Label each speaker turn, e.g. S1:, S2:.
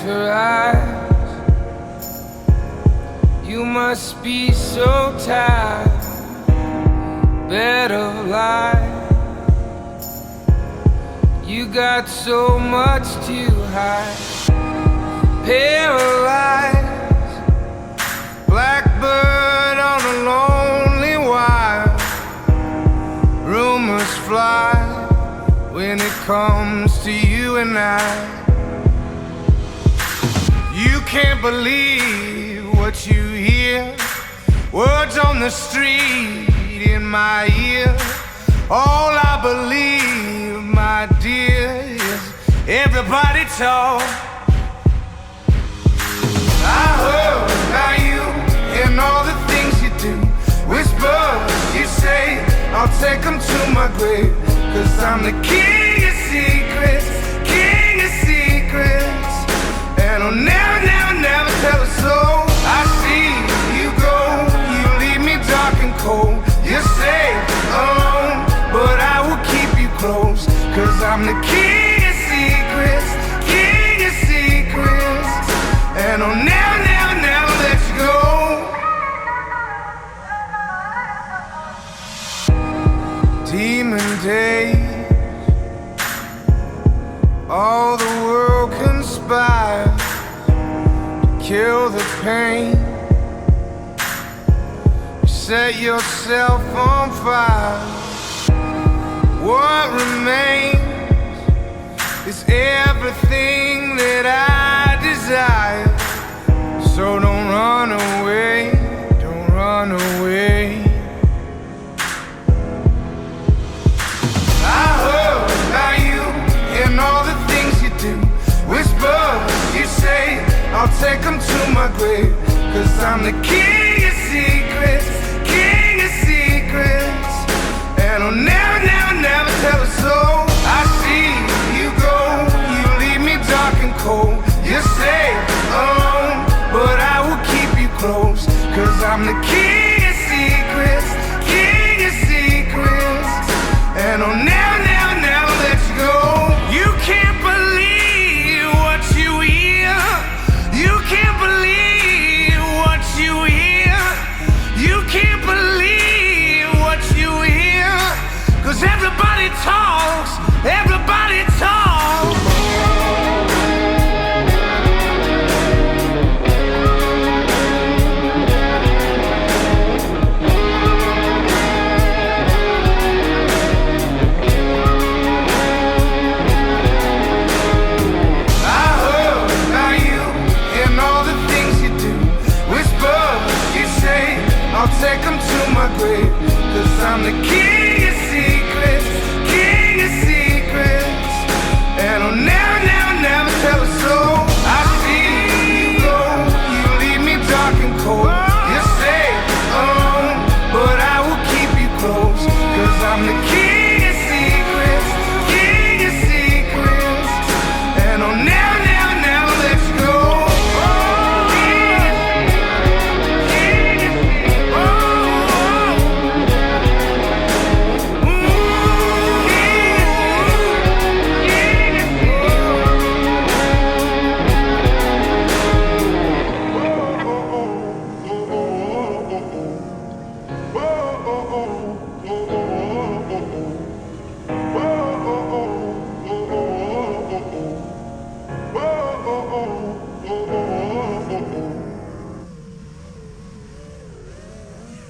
S1: her eyes. You must be so tired, better life. You got so much to hide. Paralyzed, blackbird on a lonely wire. Rumors fly when it comes to you and I. You can't believe what you hear. Words on the street in my ear. All I believe, my dear, is everybody talk. I heard about you and all the things you do. Whispers you say, I'll take them to my grave. 'Cause I'm the king of secrets, king of secrets. And I'll never, never, never tell a soul. I see you go, you leave me dark and cold. You're safe, alone, but I will keep you close. 'Cause I'm the king of secrets, king of secrets. And I'll never, never, never let you go. Demon days, all the world conspires to kill the pain. You set yourself on fire. What remains is everything that I desire. So don't run away, don't run away. I heard about you and all the things you do. Whispers you say, I'll take them to my grave. 'Cause I'm the king of secrets, king of secrets. And I'll never, never, never tell a soul. I see you go, you leave me dark and cold. You're safe, alone, but I will keep you close. 'Cause I'm the king of secrets, king of secrets. And I'll never, never, never let you go. You can't believe what you hear. You can't believe what you hear. You can't believe what you hear. 'Cause everybody talks, everybody talks. I heard about you and all the things you do. Whispers you say, I'll take them to my grave. 'Cause I'm the king of secrets, king of secrets. And I'll never